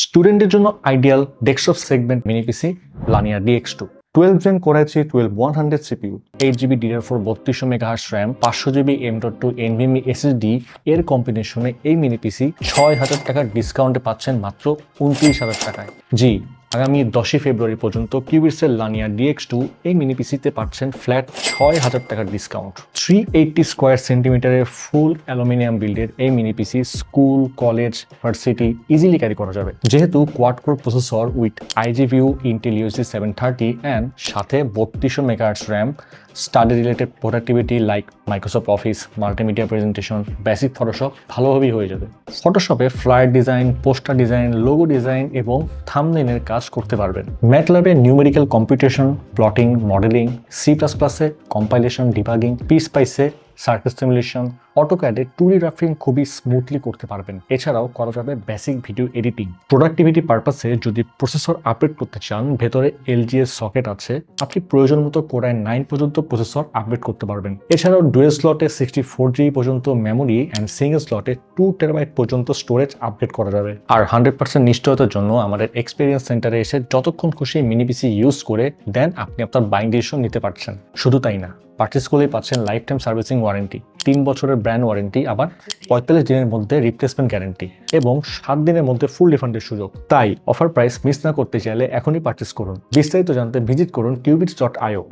স্টুডেন্টের জন্য ideal desktop segment mini PC লানিয়া DX2 12 Gen Core i3-12100 CPU 8GB DDR4 3200 MHz RAM 500GB M.2 NVMe SSD এর কম্বিনেশনে এই মিনি পিসি ৬,০০০ টাকার ডিসকাউন্টে পাচ্ছেন মাত্র ২৯,০০০ টাকায়। জি, আগামী 10ই ফেব্রুয়ারি পর্যন্ত কিউবিটসের লানিয়া DX2 এই মিনি পিসিতে পাচ্ছেন ফ্ল্যাট ৬,০০০ টাকার ডিসকাউন্ট। 380 স্কোয়ার সেন্টিমিটারের ফুল অ্যালুমিনিয়াম বিল্ডের এই mini PC school, college, varsity easily carry করা যাবে, যেহেতু quad core processor with IGVU Intel UC 730 and সাথে 3200 MHz RAM। Study related productivity like Microsoft office, multimedia presentation, basic Photoshop ভালোভাবেই হয়ে যাবে। ফটোশপে flyer design, poster design, logo design এবং থাম্বনেইলের কাজ করতে পারবেন। ম্যাটল্যাবে নিউমেরিক্যাল কম্পিউটেশন, প্লটিং, মডেলিং, C++-এ কম্পাইলেশন, ডিবাগিং, পিস্পাইসে সার্কিট সিমুলেশন, অটোক্যাডে 2D গ্রাফিং খুবই স্মুথলি করতে পারবেন। এছাড়াও করা যাবে বেসিক ভিডিও এডিটিং। প্রোডাক্টিভিটি পারপাসে যদি প্রসেসর আপডেট করতে চান, ভেতরে LGA সকেট আছে, আপনি প্রয়োজন মতো Core i9 পর্যন্ত প্রসেসর আপডেট করতে পারবেন। এছাড়াও ডুয়েল স্লটে 64GB পর্যন্ত মেমোরি অ্যান্ড সিঙ্গেল স্লটে 2TB পর্যন্ত স্টোরেজ আপডেট করা যাবে। আর 100% নিশ্চয়তার জন্য আমাদের এক্সপিরিয়েন্স সেন্টারে এসে যতক্ষণ খুশি মিনি পিসি ইউজ করে দেন আপনি আপনার বাইং ডিসিশন নিতে পারছেন। শুধু তাই না, পারচেজ করলেই পাচ্ছেন লাইফ টাইম সার্ভিসিং ওয়ারেন্টি, 3 বছরের ব্র্যান্ড ওয়ারেন্টি, আবার 45 দিনের মধ্যে রিপ্লেসমেন্ট গ্যারান্টি এবং 7 দিনের মধ্যে ফুল রিফান্ডের সুযোগ। তাই অফার প্রাইস মিস না করতে চাইলে এখনই পারচেজ করুন। বিস্তারিত জানতে ভিজিট করুন qubits.io।